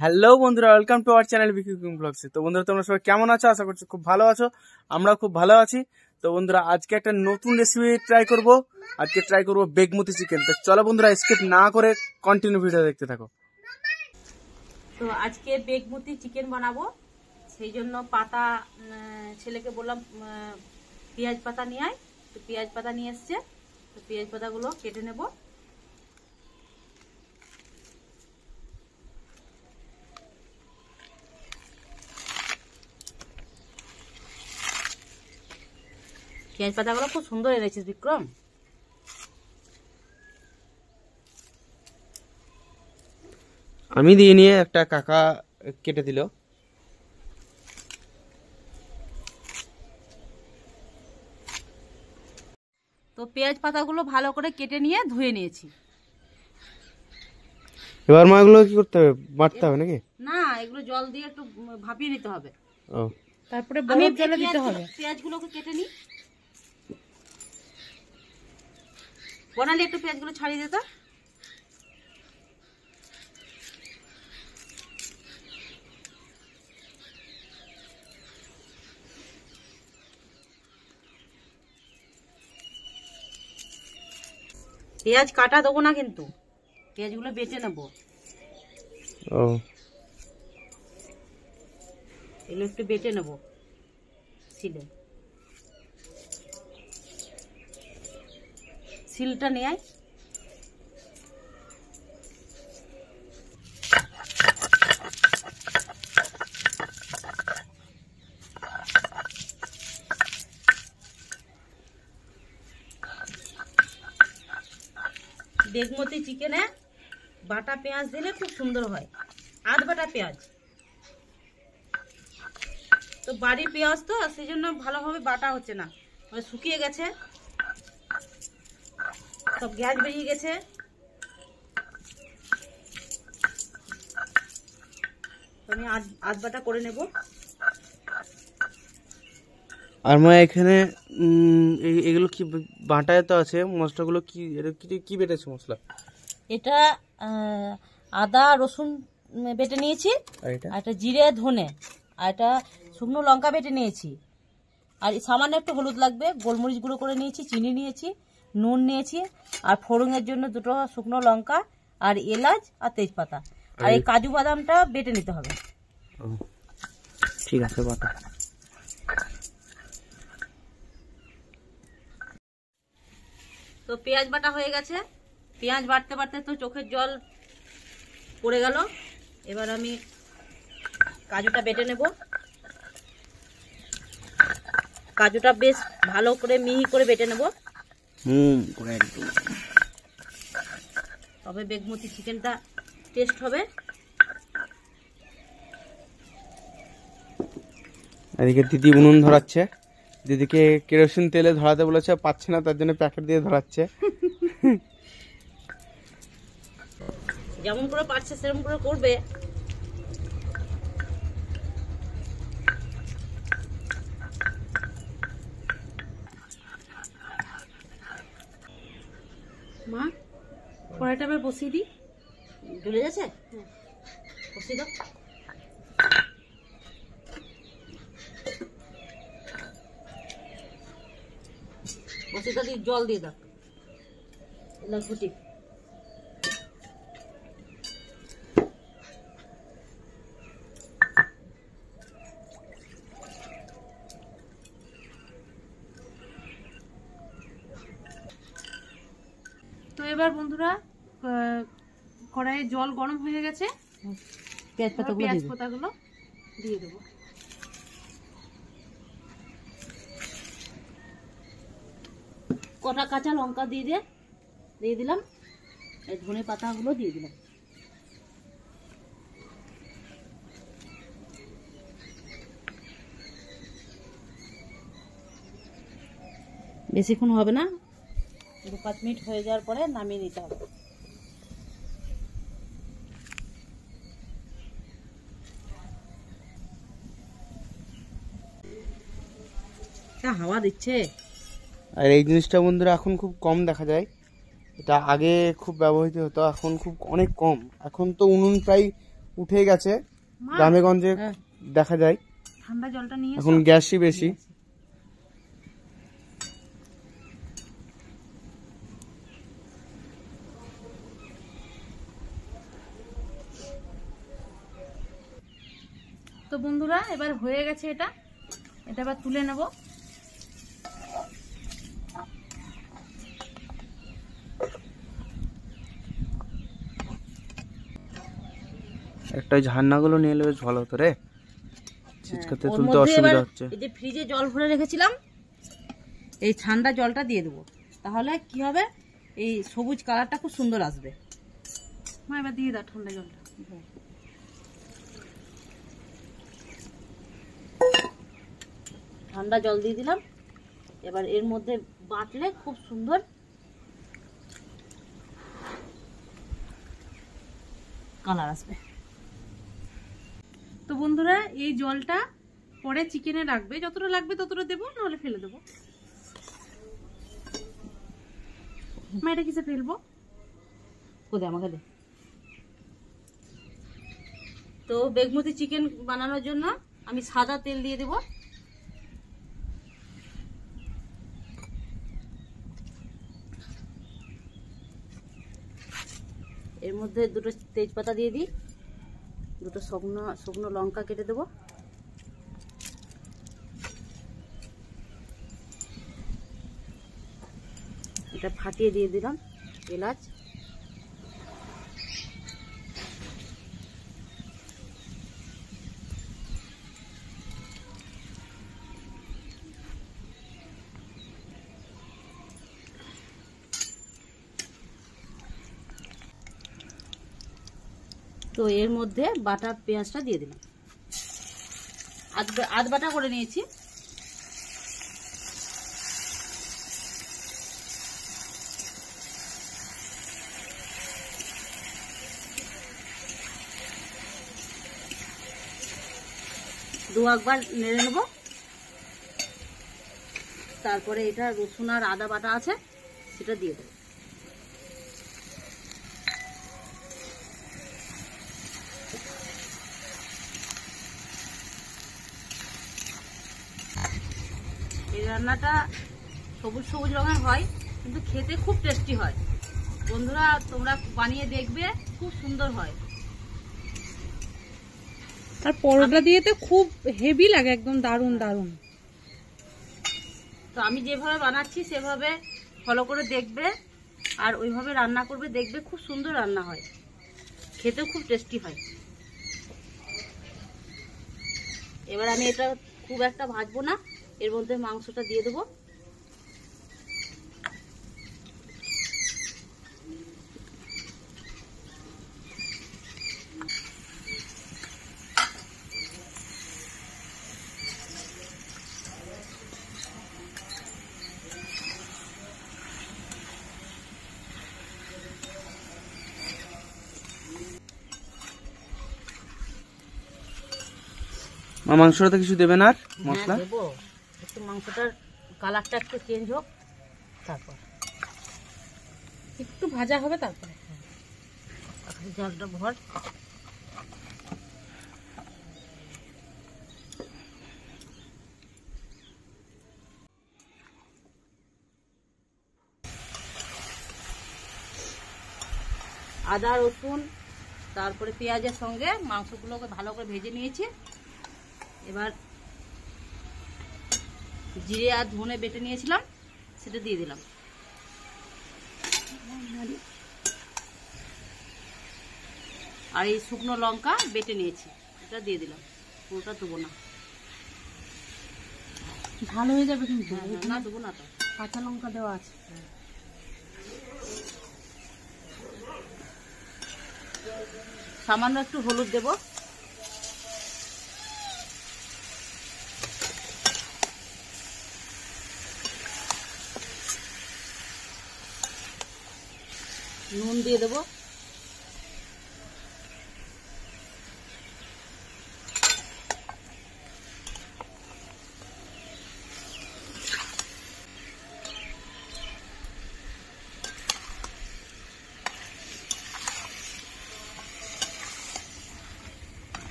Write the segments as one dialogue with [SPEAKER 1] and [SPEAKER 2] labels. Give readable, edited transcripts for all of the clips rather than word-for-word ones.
[SPEAKER 1] Hello বন্ধুরা, welcome to our channel Vicky cooking blogs. তো বন্ধুরা, তোমরা সবাই কেমন আছো? আশা করছি খুব ভালো আছো। আমরা খুব ভালো আছি। তো বন্ধুরা, আজকে একটা নতুন রেসিপি ট্রাই করব। আজকে ট্রাই করব বেগমতি চিকেন। তো চলো বন্ধুরা, স্কিপ না করে কন্টিনিউ ভিডিও দেখতে থাকো।
[SPEAKER 2] তো আজকে বেগমতি চিকেন বানাবো, সেই জন্য পাতা ছেলেকে বললাম পেঁয়াজ পাতা নিয়ে আয়। তো পেঁয়াজ পাতা নিয়ে এসছে, তো পেঁয়াজ পাতাগুলো কেটে নেব। পেঁয়াজ পাতাগুলো খুব সুন্দর এনেছিস বিক্রম।
[SPEAKER 1] আমি দিয়ে নিয়ে একটা কাকা কেটে দিল।
[SPEAKER 2] তো পেঁয়াজ পাতাগুলো ভালো করে কেটে নিয়ে ধুয়ে নিয়েছি।
[SPEAKER 1] এবার মা এগুলো কি করতে হবে? বাটতে হবে নাকি?
[SPEAKER 2] না, এগুলো জল দিয়ে একটু ভাপিয়ে নিতে হবে,
[SPEAKER 1] ও
[SPEAKER 2] তারপরে বরফ জলে দিতে হবে। পেঁয়াজগুলোকে কেটে নি। বনালি একটু পেঁয়াজগুলো ছাড়িয়ে দিত। পেঁয়াজ কাটা দেবো না, কিন্তু পেঁয়াজগুলো বেটে নেবো।
[SPEAKER 1] ও
[SPEAKER 2] এগুলো একটু বেটে নেবো শিলে। শিলটা নিয়ে আয়। বেগমতি চিকেনে বাটা পেঁয়াজ দিলে খুব সুন্দর হয়, আধ বাটা পেঁয়াজ। তো বাড়ির পেঁয়াজ তো সেই জন্য ভালোভাবে বাটা হচ্ছে না, শুকিয়ে গেছে, সব গ্যাস বেরিয়ে গেছে। আমি আধ বাটা করে নেব।
[SPEAKER 1] আর মা এখানে এগুলো কি বাটায় তো আছে মশলাগুলো? কি এটা কি বেটেছে মশলা?
[SPEAKER 2] এটা আদা রসুন বেটে নিয়েছি, আর এটা জিরে ধনে, আর এটা শুকনো লঙ্কা বেটে নিয়েছি, আর সামান্য একটু হলুদ লাগবে, গোলমরিচ গুঁড়ো করে নিয়েছি, চিনি নিয়েছি, নুন নিয়েছি, আর ফোড়নের জন্য দুটো শুকনো লঙ্কা, আর এলাচ আর তেজপাতা, আর এই কাজু বাদামটা বেটে নিতে হবে।
[SPEAKER 1] ঠিক আছে, বাটা।
[SPEAKER 2] তো পেঁয়াজ বাটা হয়ে গেছে। পেঁয়াজ বাটতে বাটতে তো চোখের জল পড়ে গেল। এবার আমি কাজুটা বেটে নেব। কাজুটা বেশ ভালো করে মিহি করে বেটে নেব, তবে বেগমতি চিকেনটা টেস্ট হবে।
[SPEAKER 1] এদিকে দিদি উনুন ধরাচ্ছে। দিদিকে কেরোসিন তেলে ধরাতে বলেছে, পাচ্ছে না, তার জন্য প্যাকেট দিয়ে ধরাচ্ছে।
[SPEAKER 2] যেমন করে পারছে সেরকম করে করবে। মা, কড়াইটা আবার বসিয়ে দিই। জ্বলে যাচ্ছে, বসিয়ে দাও। বসিয়ে দিয়ে জল দিয়ে দাও, ঘুটি। তো এবার বন্ধুরা, কড়াইয়ে জল গরম হয়ে গেছে, পেঁয়াজ পাতাগুলো দিয়ে দেবো। কটা কাঁচা লঙ্কা দিয়ে দিলাম, এই ধনে পাতাগুলো দিয়ে দিলাম। বেশিক্ষণ হবে না, 2-5 মিনিট হয়ে যাওয়ার পরে নামিয়ে নিতে হবে। হাওয়া দিচ্ছে।
[SPEAKER 1] আর এই জিনিসটা বন্ধুরা এখন খুব কম দেখা যায়। এটা আগে খুব ব্যবহৃত হতো, এখন খুব অনেক কম। এখন তো উনুন প্রায় উঠে গেছে, গ্রামে গঞ্জে দেখা যায়।
[SPEAKER 2] ঠান্ডা জলটা নিয়ে
[SPEAKER 1] এখন গ্যাসই বেশি।
[SPEAKER 2] তো বন্ধুরা এবার হয়ে গেছে, এটা এবার তুলে নেব।
[SPEAKER 1] একটা ঝান্নাগুলো নিয়ে এলে বেশ ভালো হতো রে, ছিচকাতে তুলতে অসুবিধা হচ্ছে।
[SPEAKER 2] এই যে ফ্রিজে জল ভরে রেখেছিলাম, এই ঠান্ডা জলটা দিয়ে দেবো, তাহলে কি হবে, এই সবুজ কালারটা খুব সুন্দর আসবে। মা এবার দিয়ে দাও ঠান্ডা জলটা। ঠান্ডা জল দিয়ে দিলাম, এবার এর মধ্যে বাটলে খুব সুন্দর কালার আসবে। তো বন্ধুরা এই জলটা পরে চিকেনে রাখবে, যতটা লাগবে ততটা দেবো, নাহলে ফেলে দেবো। মা এটা কিসে ফেলবো, কোথায় আমাকে দে। তো বেগমতি চিকেন বানানোর জন্য আমি সাদা তেল দিয়ে দেবো। এর মধ্যে দুটো তেজপাতা দিয়ে দিই, দুটো শুকনো লঙ্কা কেটে দেবো, এটা ফাটিয়ে দিয়ে দিলাম এলাচ, তো এর মধ্যে বাটা পেঁয়াজটা দিয়ে দিলাম, আধ বাটা করে নিয়েছি। দু একবার নেড়ে নেব, তারপরে এটা রসুন আর আদা বাটা আছে সেটা দিয়ে দেবো। এই রান্নাটা সবুজ সবুজ রঙের হয়, কিন্তু খেতে খুব টেস্টি হয়। বন্ধুরা তোমরা বানিয়ে দেখবে, খুব সুন্দর হয়।
[SPEAKER 3] আর পরোটা দিয়ে তো খুব হেভি লাগে, একদম দারুণ দারুণ।
[SPEAKER 2] তো আমি যেভাবে বানাচ্ছি সেভাবে ফলো করে দেখবে, আর ওইভাবে রান্না করবে, দেখবে খুব সুন্দর রান্না হয়, খেতেও খুব টেস্টি হয়। এবার আমি এটা খুব একটা ভাজবো না, এর মধ্যে মাংসটা দিয়ে দেবো।
[SPEAKER 1] মাংসটাতে কিছু দেবেন আর মশলা?
[SPEAKER 2] হ্যাঁ দেবো, একটু মাংসটার কালারটা একটু চেঞ্জ হোক, তারপর
[SPEAKER 3] একটু ভাজা হবে, তারপরে
[SPEAKER 2] জলটা ভর। আদা রসুন তারপরে পেঁয়াজের সঙ্গে মাংসগুলোকে ভালো করে ভেজে নিয়েছি। এবার জিরে আর ধনে বেটে নিয়েছিলাম সেটা দিয়ে দিলাম, আর এই শুকনো লঙ্কা বেটে নিয়েছি এটা দিয়ে দিলাম, পুরোটা দেবো না,
[SPEAKER 3] ঝাল হয়ে যাবে কিন্তু।
[SPEAKER 2] না দেবো না, তো
[SPEAKER 3] কাঁচা লঙ্কা দেওয়া আছে।
[SPEAKER 2] সামান্য একটু হলুদ দেব, নুন দিয়ে দেবো,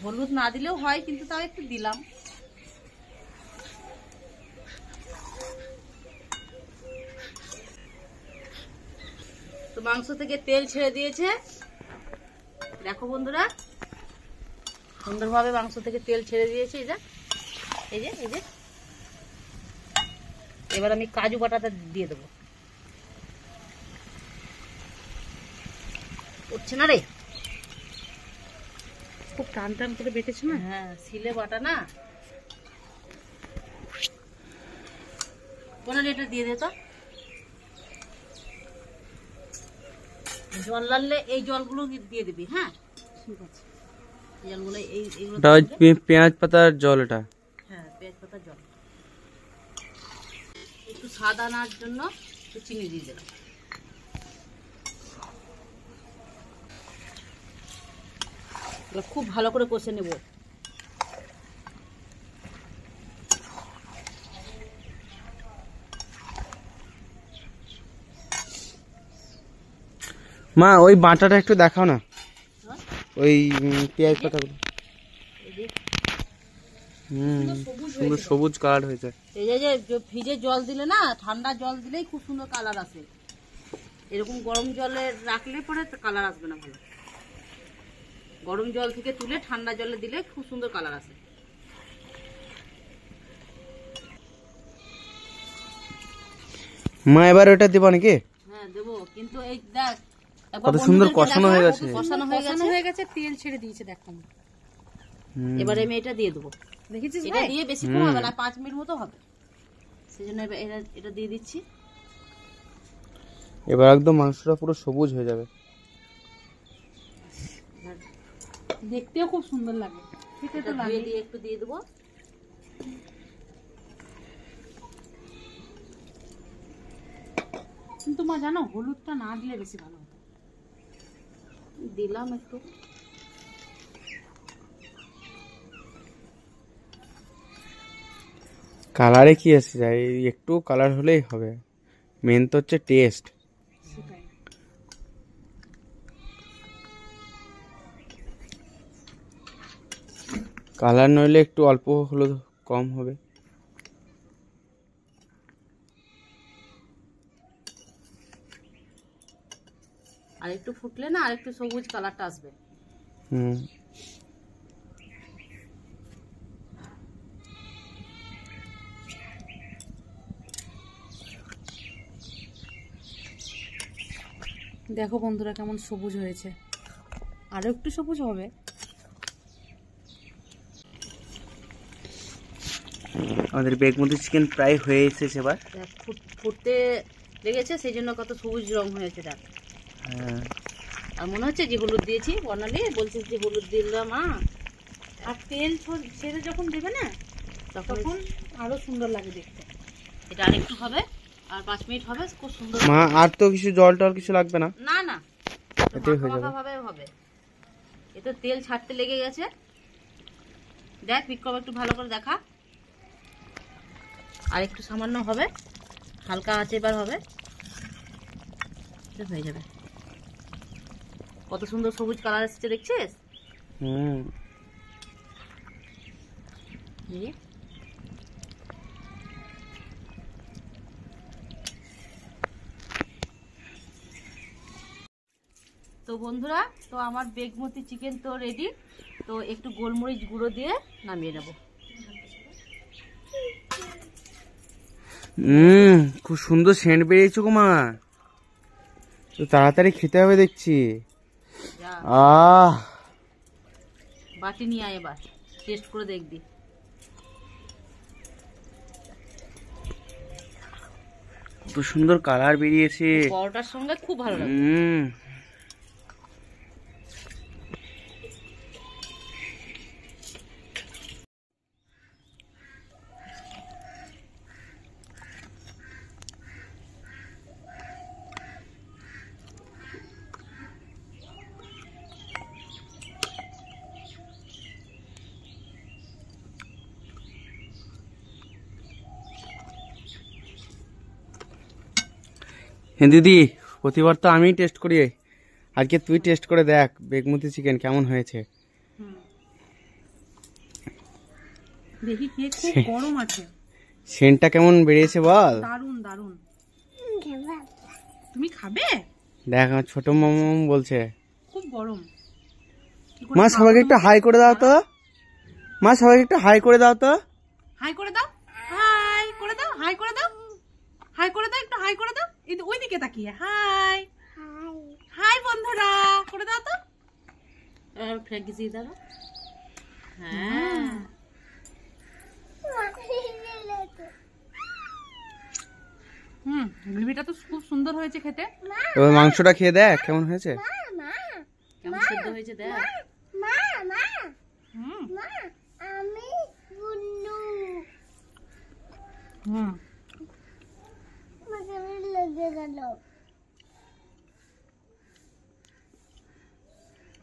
[SPEAKER 2] হলুদ না দিলেও হয়, কিন্তু তাও একটু দিলাম। তো মাংস থেকে তেল ছেড়ে দিয়েছে, দেখো বন্ধুরা, সুন্দরভাবে মাংস থেকে তেল ছেড়ে দিয়েছে। এই যে এবার আমি কাজু বাটাটা দিয়ে দেবো। উঠছে না রে,
[SPEAKER 3] খুব টান টান করে বেটেছে না?
[SPEAKER 2] হ্যাঁ, সিলে বাটা না। কোন এটা দিয়ে দে তো। জল লাগলে এই জলগুলো দিয়ে দিবি। হ্যাঁ ঠিক আছে, জলগুলো এইগুলো
[SPEAKER 1] পেঁয়াজ পাতার জল এটা।
[SPEAKER 2] হ্যাঁ, পেঁয়াজ পাতার জল। একটু স্বাদ আনার জন্য একটু চিনি দিয়ে দিলাম। খুব ভালো করে কষে নেব।
[SPEAKER 1] মা ওই বাটাটা একটু দেখাও না, ওই পেঁয়াজ পাতাগুলো। সুন্দর সবুজ কালার হয়েছে।
[SPEAKER 2] এই যে ফ্রিজে জল দিলে না, ঠান্ডা জল দিলেই খুব সুন্দর কালার আসে। এরকম গরম জলে রাখলে পরে কালার আসবে না ভালো। গরম জল থেকে তুলে ঠান্ডা জলে দিলে খুব সুন্দর কালার আসে।
[SPEAKER 1] মা এবার ওটা দেবো নাকি?
[SPEAKER 2] হ্যাঁ দেবো, কিন্তু এই দেখ
[SPEAKER 1] কত সুন্দর কষানো হয়ে গেছে।
[SPEAKER 2] কষানো হয়ে গেছে,
[SPEAKER 3] তেল ছেড়ে দিয়েছে দেখো।
[SPEAKER 2] এবারে আমি এটা দিয়ে দেবো।
[SPEAKER 3] দেখেছিস
[SPEAKER 2] এটা দিয়ে বেশিক্ষণ হবে না, 5 মিনিট মতো হবে, সেজন্য এটা দিয়ে দিচ্ছি।
[SPEAKER 1] এবার একদম মাংসটা পুরো সবুজ হয়ে যাবে,
[SPEAKER 3] দেখতেও খুব সুন্দর লাগে। খেতে তো লাগে।
[SPEAKER 2] দিয়ে একটু দিয়ে দেবো।
[SPEAKER 3] কিন্তু মা জানো, হলুদটা না দিলে বেশি ভালো হতো।
[SPEAKER 2] দিলাম একটু।
[SPEAKER 1] কালারে কি আসে যায়, একটু কালার হলেই হবে, মেন তো হচ্ছে টেস্ট। কালার নইলে একটু অল্প হলুদ কম হবে।
[SPEAKER 2] আর একটু ফুটলে না, আর একটু সবুজ কালারটা আসবে।
[SPEAKER 3] দেখো বন্ধুরা কেমন সবুজ হয়েছে, আরো একটু সবুজ হবে।
[SPEAKER 1] আমাদের বেগমতি চিকেন প্রায় হয়ে এসেছে। এবার
[SPEAKER 2] ফুটতে লেগেছে, সেই জন্য কত সবুজ রং হয়েছে দেখ। আর মনে হচ্ছে যে হলুদ দিয়েছি। বর্ণালী বলছিস যে হলুদ দিলাম।
[SPEAKER 3] আর তেল ছেড়ে যখন দেবে না, তখন আরো সুন্দর লাগে দেখতে।
[SPEAKER 2] এটা আরেকটু হবে, আর 5 মিনিট হবে, খুব সুন্দর।
[SPEAKER 1] মা আর তো কিছু জল টল কিছু লাগবে না?
[SPEAKER 2] না না,
[SPEAKER 1] এটাই হয়ে যাবে।
[SPEAKER 2] হবে। এ তো তেল ছাড়তে লেগে গেছে। দেখ বিক্রম, একটু ভালো করে দেখা। আর একটু সামান্য হবে, হালকা আঁচে এবার হবে, হয়ে যাবে। কত সুন্দর সবুজ কালার এসেছে দেখছিস? তো বন্ধুরা, তো আমার বেগমতি চিকেন তো রেডি। তো একটু গোলমরিচ গুঁড়ো দিয়ে নামিয়ে নেব।
[SPEAKER 1] খুব সুন্দর সেন্ট বেরিয়েছে গো মা, তো তাড়াতাড়ি খেতে হবে দেখছি।
[SPEAKER 2] বাটি নিয়ে আয়, এবার টেস্ট করে দেখবি।
[SPEAKER 1] কত সুন্দর কালার বেরিয়েছে,
[SPEAKER 2] পরোটার সঙ্গে খুব ভালো লাগে।
[SPEAKER 1] হ্যাঁ দিদি, প্রতিবার তো আমি টেস্ট করি, আজকে তুই টেস্ট করে দেখ বেগমতি চিকেন কেমন হয়েছে।
[SPEAKER 3] দেখি কে খুব গরম আছে।
[SPEAKER 1] সেন্টটা কেমন বেরিয়েছে বল।
[SPEAKER 3] দারুন দারুন। তুমি খাবে?
[SPEAKER 1] দেখ আমার ছোট মামু বলছে
[SPEAKER 3] খুব গরম।
[SPEAKER 1] মা সবাইকে একটু হাই করে দাও তো, মা সবাইকে একটু হাই করে দাও তো।
[SPEAKER 3] হাই করে দাও, হাই করে দাও, হাই করে দাও, হাই করে দাও, একটু হাই করে দাও। এই ওই দিকে তাকিয়ে হাই হাই বন্ধুরা করে দাও তো।
[SPEAKER 2] ফ্র্যাঙ্কি দিয়ে দাও। হ্যাঁ
[SPEAKER 3] গ্রেভিটা তো খুব সুন্দর হয়েছে খেতে।
[SPEAKER 1] এবার মাংসটা খেয়ে দেখ কেমন হয়েছে।
[SPEAKER 2] কেমন সিদ্ধ হয়েছে দেখ।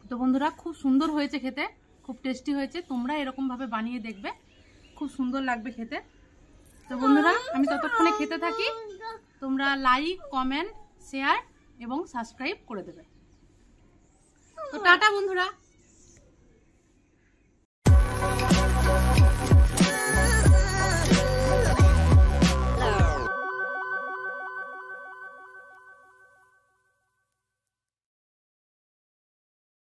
[SPEAKER 3] তো বন্ধুরা খুব সুন্দর হয়েছে খেতে, খুব টেস্টি হয়েছে। তোমরা এরকম ভাবে বানিয়ে দেখবে, খুব সুন্দর লাগবে খেতে। তো বন্ধুরা আমি ততক্ষণে খেতে থাকি, তোমরা লাইক কমেন্ট শেয়ার এবং সাবস্ক্রাইব করে দেবে। তো টাটা বন্ধুরা।